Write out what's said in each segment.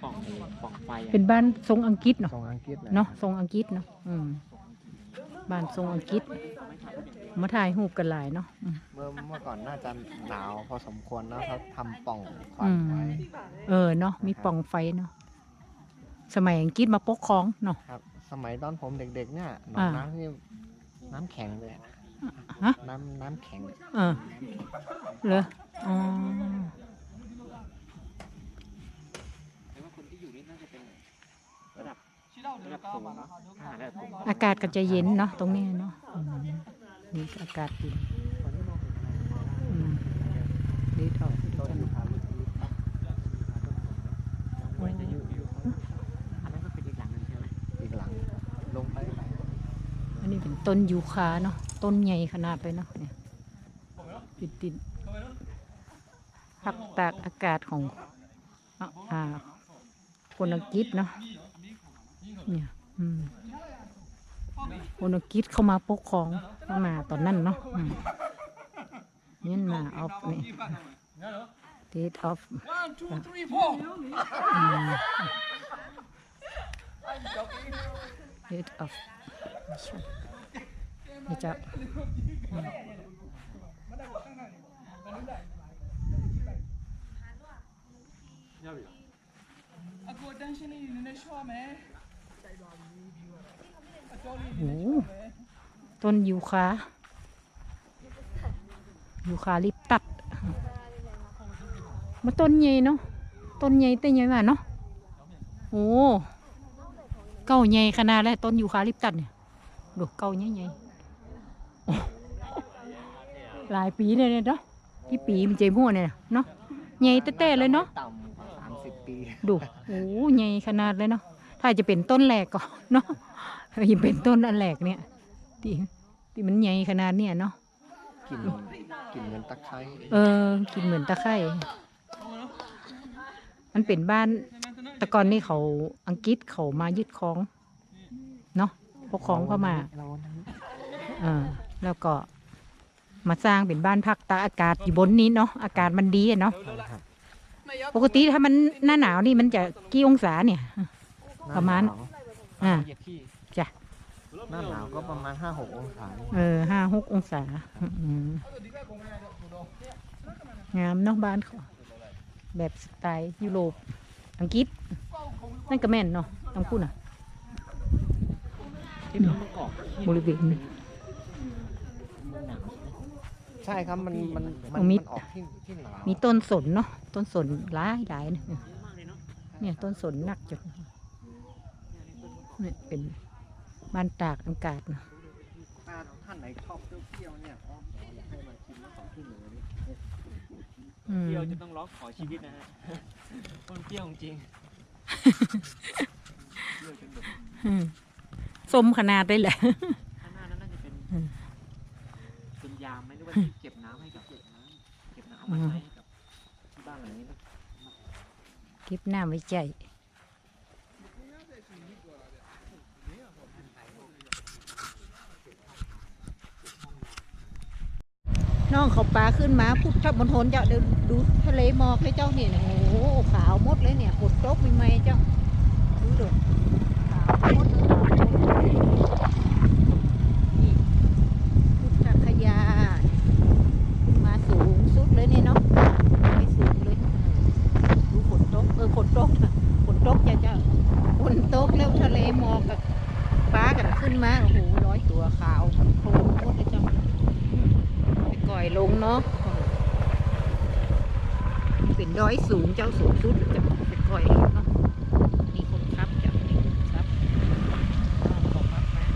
ป่องไฟเป็นบ้านทรงอังกฤษเนาะ ทรงอังกฤษ เนาะทรงอังกฤษเนาะบ้านทรงอังกฤษมาถ่ายรูปกันหลายเนาะเมื่อก่อนน่าจะหนาวพอสมควรนะเขาทำป่องไฟไว้เนาะมีป่องไฟเนาะสมัยอังกฤษมาปกครองเนาะครับสมัยตอนผมเด็กๆเนี่ยหนองน้ำนี่น้ำแข็งเลยฮะน้ำแข็งเหรออ๋ออากาศก็จะเย็นเนาะตรงนี้เนาะนี่อากาศเย็นดีถอดกันอันนั้นก็เป็นอีกหลังนึงใช่ไหมอีกหลังลงไปอันนี้เป็นต้นยูคาเนาะต้นใหญ่ขนาดเลยเนาะเนี่ยติดพักตากอากาศของคนอังกฤษเนาะเนี่ยคนอังกฤษเข้ามาปกครองมาตอนนั้นเนาะนี่มาออฟนี่ date of date of นี่จะโอ้ต้นยูคาลิปตัดมาต้นใหญ่เนาะต้นใหญ่แต่ใหญ่มากเนาะโอ้เก้าใหญ่ขนาดแล้วต้นยูคาลิปตัดเนี่ยดูเก้าใหญ่หลายปีเลยเนาะกี่ปีมันเจมั่วเนี่ยเนาะใหญ่แต่เลยเนาะต่ำ30 ปีดูโอ้ใหญ่ขนาดเลยเนาะถ้าจะเป็นต้นแหลกก็เนาะยังเป็นต้นอันแหลกเนี่ยที่มันใหญ่ขนาดเนี่ยเนาะกินเหมือนตะไคร้กินเหมือนตะไคร้มันเป็นบ้านแต่ก่อนนี่เขาอังกฤษเขามายึดครองเนาะปกครองเข้ามาแล้วก็มาสร้างเป็นบ้านพักตากอากาศอยู่บนนี้เนาะอากาศมันดีเนาะปกติถ้ามันหน้าหนาวนี่มันจะกี่องศาเนี่ยประมาณจ้ะหน้าหนาวก็ประมาณ5-6 องศา5-6 องศางามเนาะบ้านเขาแบบสไตล์ยุโรปอังกฤษนั่นก็แม่นเนาะต้องพูดน่ะบริเวณใช่ครับมันออกที่หนาวมีต้นสนเนาะต้นสนหลายเนี่ยต้นสนหนักจุดเนี่ยเป็นบ้านตากอากาศนะท่านไหนชอบเปรี้ยวเนี่ยอยากให้มาชิมของที่เหนือนี่เปรี้ยวจะต้องร้องขอชีวิตนะฮะต้นเปรี้ยวจริงส้มขนาดได้แหละข้างหน้านั้นน่าจะเป็นยามไหมหรือว่าเก็บน้ำให้กับเก็บน้ำเอามาใช้กับที่บ้านหลังนี้นะเก็บน้ำไว้ใจน้องเขาปลาขึ้นมาพุทธมณฑลเจ้าเดินดูทะเลหมอกให้เจ้าเนี่ยโอ้โหขาวมดเลยเนี่ยฝนตกไม่ไหมเจ้าดูดูขาวมดนี่พุทธคยามาสูงสุดเลยเนี่ยเนาะไม่สูงเลยดูฝนตกฝนตกเจ้าฝนตกแล้วทะเลหมอกกับปลากันขึ้นมาโอ้โห100 ตัวขาวโคลนมดเลยเจ้าก่อยลงเนาะเป็นดอยสูงเจ้าสูงสุดจะเป็นก่อยลงเนาะนี่คนครับจะนี่ครับขอบคุณนะ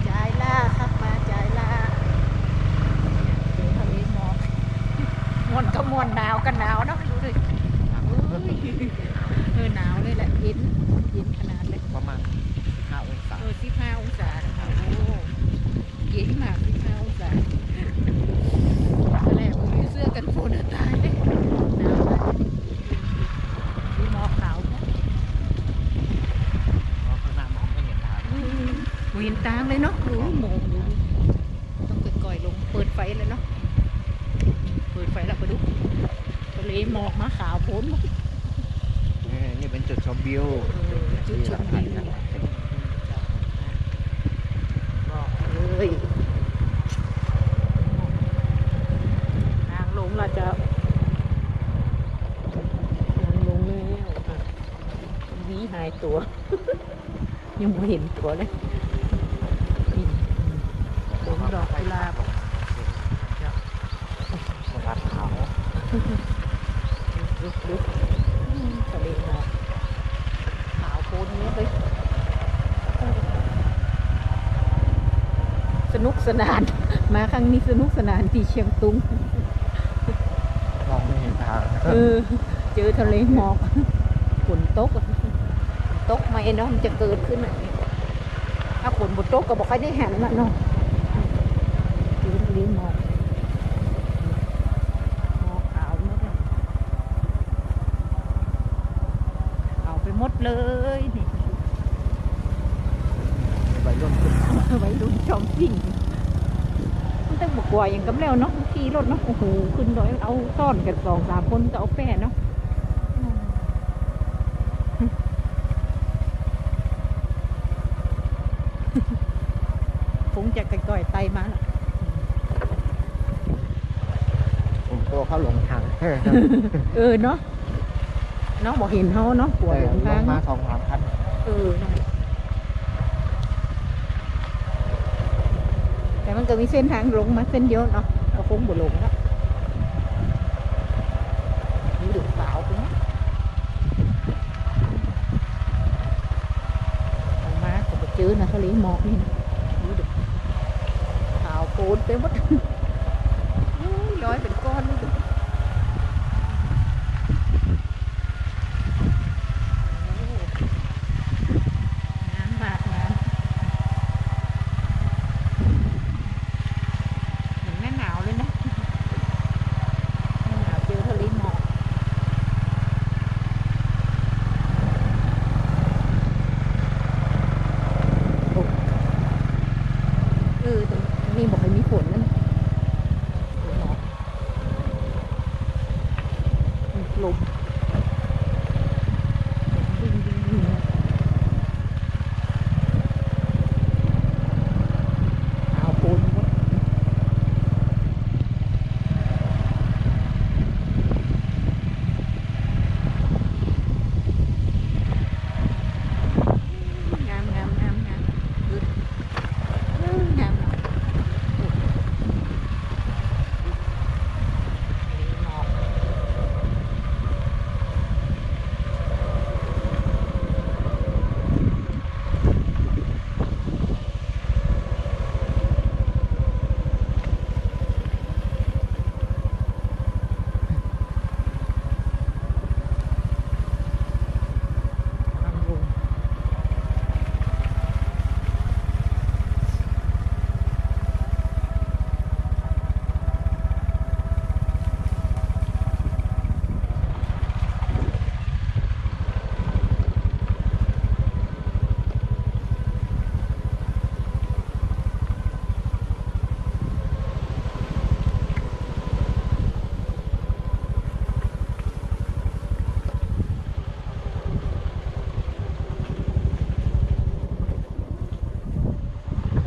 จ่ายล่าครับมาจ่ายล่าเดี๋ยวทะเลหมอกมวนก็มวนหนาวกันหนาวเนาะดูดิหนาวเลยแหละเย็นขนาดเลยประมาณ15 องศา15 องศาโอ้เย็นมาก15 องศาแล้วผมมีเสื้อกันฝนตายเลยหนาวมากมีหมอกขาวข้างหน้ามองไม่เห็นทางเห็นตางเลยเนาะดูโมงดูต้องก่อยลงเปิดไฟเลยเนาะเปิดไฟแล้วไปดู เลหมอกมาขาวโพ้น นี่เป็นจุดชมวิว จุดชมวิวบอกเลยทางลงเราจะทางลงแล้วค่ะวีหายตัว ยังไม่เห็นตัวเลยนี่ดงดอกกุหลาบ วัดเขา ลึกทะเลหมอกขาวโพลนเนี้ยเลยสนุกสนาน มาครั้งนี้สนุกสนานที่เชียงตุง มองไม่เห็นทาง เจอทะเลหมอกฝนตกฝนตกไหมเนาะมันจะเกิดขึ้นอ่ะถ้าฝนบนตกก็บอกให้ได้หันมาเนาะเจอทะเลหมอกหมอกขาวหมดเลยขาวไปหมดเลยนี่ ใบร่มขึ้น ไว้รุ่นชอมปิ้งมันต้องบอกว่าอย่างกำแล้วเนาะขี่รถเนาะโอ้โหขึ้นดอยเอาซ่อนกัน2-3 คนก็เอาแป้เนาะคงจะก่อยๆไตมาละ ผมตัวเขาหลงทาง เนาะน้องบอกเห็นเขาเนาะกลัวหลง ล ทาง งมา เนาะ 2-3 คัน เนาะแต่มันก็มีเส้นทางลงมาเส้นเยอะเนาะก็คงบ่ลงแล้วมีดูสาวคุณออกมาก็ไปเจอนะทะเลหมอกนี่นะดูดิขาวโพลนไปหมด โอ้ยย้อยเป็นก้อนเลยดิโอ้งามมากงามเหมือนหน้าหนาวเลยนะหน้าหนาวเจอทะเลหมอกโอ้ตรงนี้บอกให้มีฝนนั่นหมอกลมวิ่งเอาโพลนหมดงามงามงามงามดูงามเนาะโอ้หมอกทางลง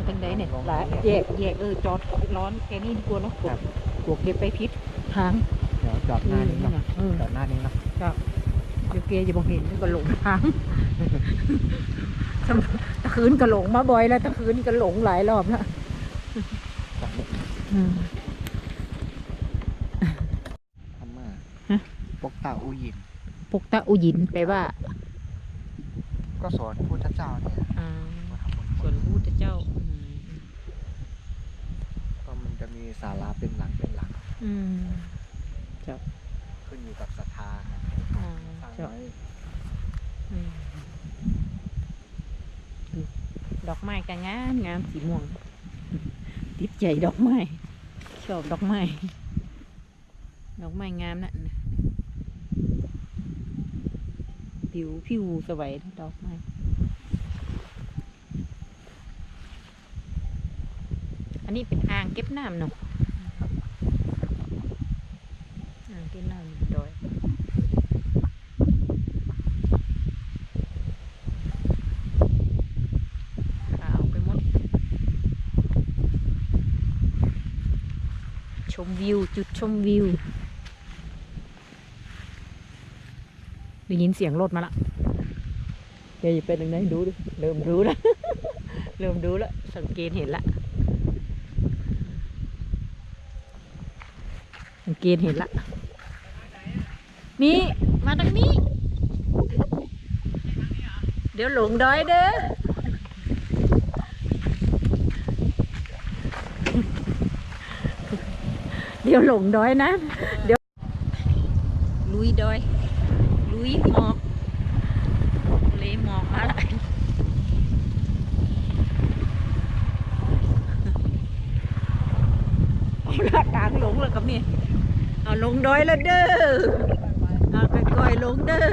ทางใดเนี่ยหลายแยกจอดร้อนแค่นี้ดีกว่าเนาะกลัวเก็บไปพิษทาง เดี๋ยวจอดหน้านี้เนาะ จอดหน้านี้เนาะ ก็เดี๋ยวเกจะบอกเห็นก็หลงทาง ตะคืนก็หลงมาบ่อยแล้วตะคืนก็หลงหลายรอบแล้ว พม่า ฮะ ปกตาอูยิน ปุกตะอุยินแปลว่า ก็สอนพุทธเจ้าเนี่ยมาทำบุญ ส่วนพุทธเจ้า ก็มันจะมีศาลาเป็นหลัง อืม ขึ้นอยู่กับศรัทธาสร้าง เจ้า ไว้ อืมดอกไม้ก็งามงามสีม่วง ติดใจดอกไม้ ชอบดอกไม้ ดอกไม้งามนะผิวสวยดอกไม้ อันนี้เป็นอ่างเก็บน้ำเนาะอ่างเก็บน้ำดอย มวิวจุดชมวิวได้ยินเสียงรถมาละแกจะเป็นยังไงดูดิเริ่มรู้แล้ว เริ่มดูแล้วสังเกตเห็นละสังเกตเห็นละนี่มาทางนี้เดี๋ยวหลงดอยเด้อเดี๋ยวหลงดอยนะเดี๋ยวลุยดอยลุยหมอกเลยหมอกมาละเอาละกลางหลงแล้วกับนี่เอาลงดอยแล้วเด้อเอาค่อยๆลงเด้อ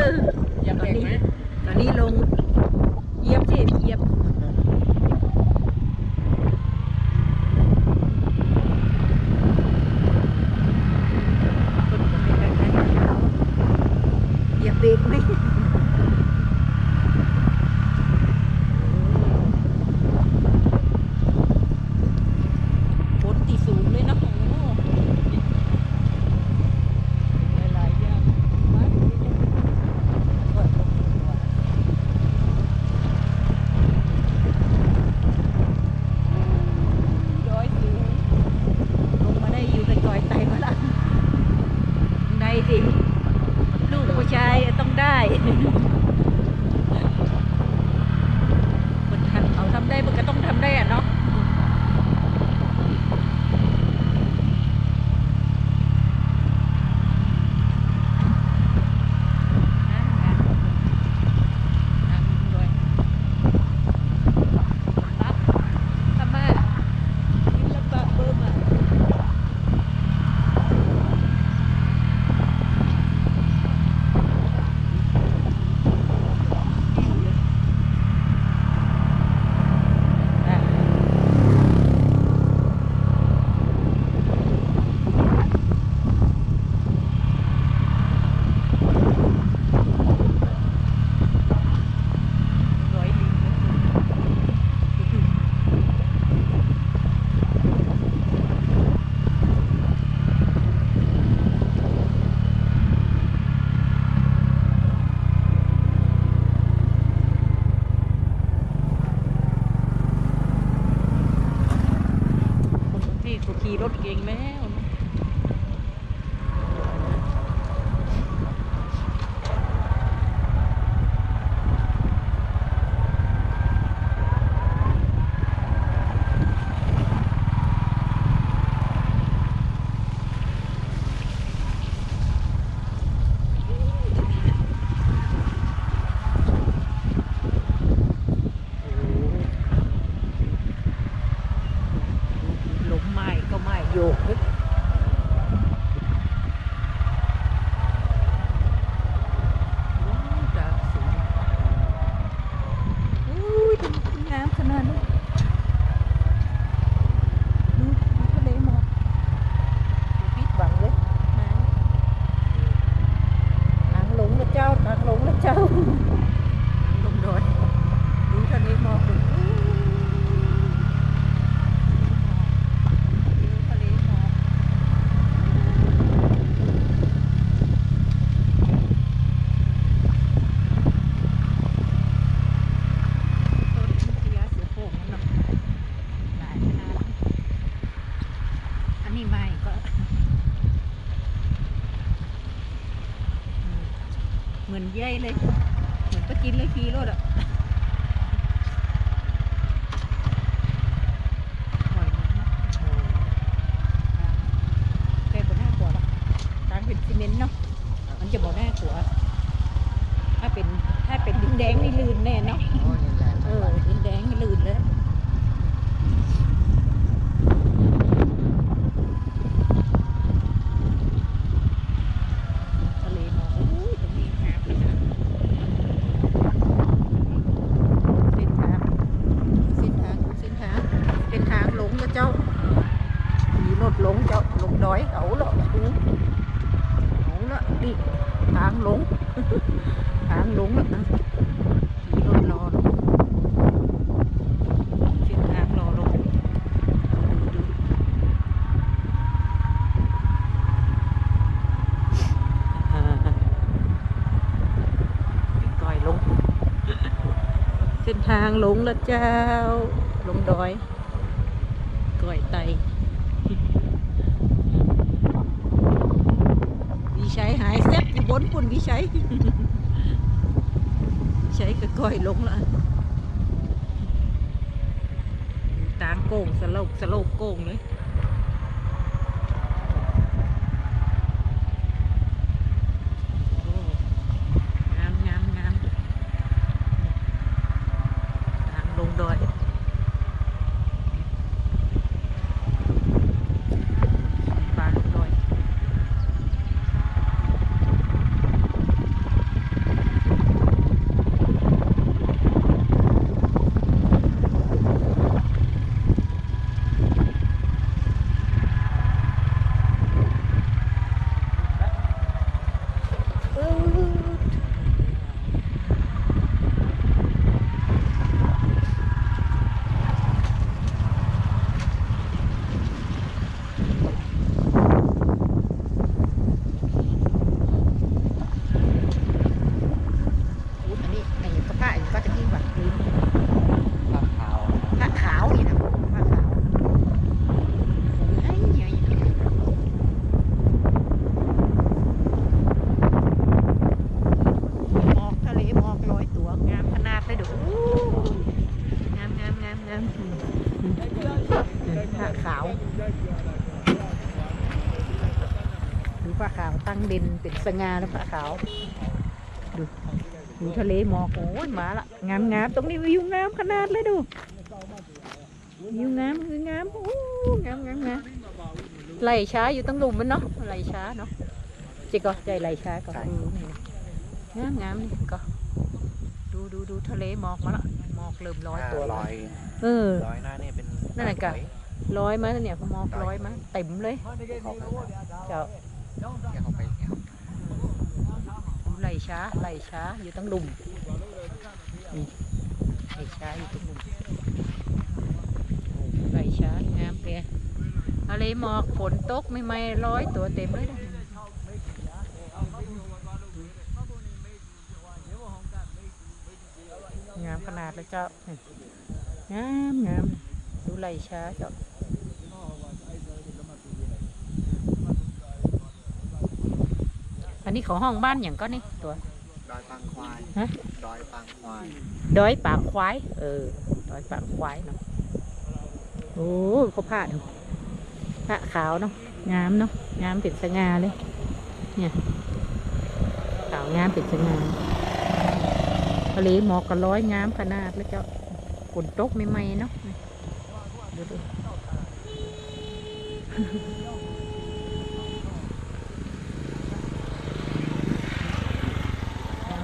ตอนนี้ลงเหยียบสิเหยียบเหยียบเบรกไหมฝนตีสูงเลยเนาะหลายๆอย่างมากร้อยสูงลงมาได้อยู่กับจอยไตมาละได้สิลูกผู้ชายต้องได้คนทำเขาทำได้มันก็ต้องทำได้อะเนาะขี่รถเก่งแล้วโยกเลยจะสูงอุ้ยงามขนาดนี้ดูทะเลหมอกปิดบังเลยนางหลงแล้วเจ้านางหลงแล้วเจ้าลงดอยดูทะเลหมอกดูเหมือนเย้ยเลยเหมือนไปกินเลยขี่รถอ่ะหอยมันนะแค่บนหน้าขวาละทางเป็นซีเมนต์เนาะมันจะบนหน้าขวาถ้าเป็นดินแดงนี่ลื่นแน่เนาะดินแดงนี่ลื่นเลยเจ้ามีรถหลงเจ้าหลงดอยเอาละดิทางหลงทางหลงละมีรถรอเส้นทางรอลงดู เส้นทางลงแล้วเจ้าลงดอยก้อยไตวิชัยหายเซ็ตอยู่บนปุ่นวิชัยวิชัยก็ก้อยลงแล้วตางโก่งสโลกโก่งเลยงามทางลงดอยปลาลงดอยอันนี้ในกระเพาะก็จะยิ่งกว่าลืม ผ้าขาว ผ้าขาวนี่นะผ้าขาวไอ้ใหญ่หมอกทะเลหมอกลอยตัวงามขนาดเลยดูงามผ้าขาวดูผ้าขาวตั้งเด่นเป็นสง่าแล้วผ้าขาวดูทะเลหมอกโอ้ยมาละงามตรงนี้วิวงามขนาดเลยดูวิวงามคืองามโอ้งามไหลช้าอยู่ตั้งหลุมมันเนาะไหลช้าเนาะจิก็ใจไหลช้าก็นี่งามนี่ก็ดูทะเลหมอกมาละหมอกเริ่มลอยตัว ลอย ลอยหน้าเนี่ยเป็น นั่นแหละกะลอยมาเนี่ยหมอกลอยมาเต็มเลยเจ้าไหลช้าอยู่ตั้งหลุมไหลช้าอยู่ตั้งหลุมไหลช้างามเลยทะเลหมอกฝนตกไม่ลอยตัวเต็มเลยนะงามขนาดเลยเจ้างามดูไหลช้าเจ้าอันนี้ของห้องบ้านอย่างก็นี่ตัวดอยปางควายดอยปางควาย ดอยปากควายดอยปากควายเนาะโอ้เขาผ้าดูผ้าขาวเนาะงามเนาะงามเป็นสง่าเลยเนี่ยขาวงามเป็นสง่าทะเลหมอกก็ร้อยงามขนาดแล้วเจ้าฝนตกไม่เนาะดู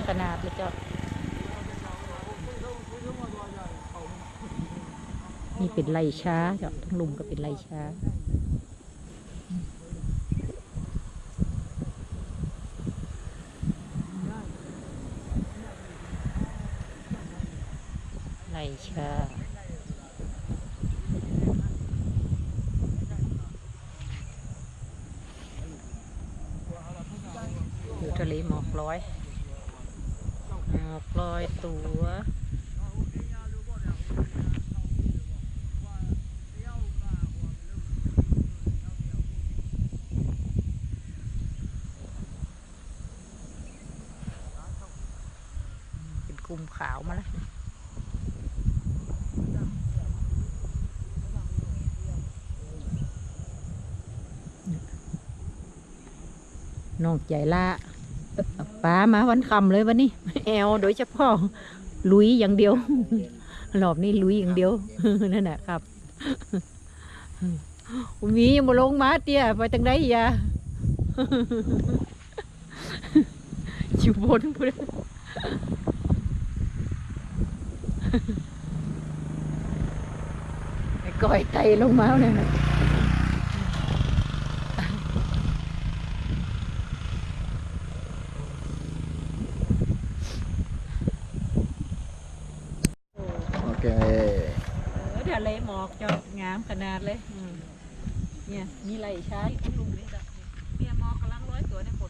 ขนาดเลยเจ้านี่เป็นไรช้าเจ้าทั้งลุมก็เป็นไรช้าไรช้าอยู่ทะเลหมอกลอยตัวเป็นกลุ่มขาวมาแล้วน้องใจละป้ามาวันคำเลยวันนี้แอลโดยเฉพาะลุยอย่างเดียวรอบนี้ลุยอย่างเดียวนั่นแหละครับมียังมาลงมาเตี้ยไปทางไหนอย่าอยู่บนพูดไอ้ก้อยไตลงมาเนี่ยโอเค ทะเลหมอกจอกงามขนาดเลยเนี่ยมีไหลช้าอยู่ทั้งลุมเลยจ้ะเนี่ยหมอกกำลังร้อยตัวในฝน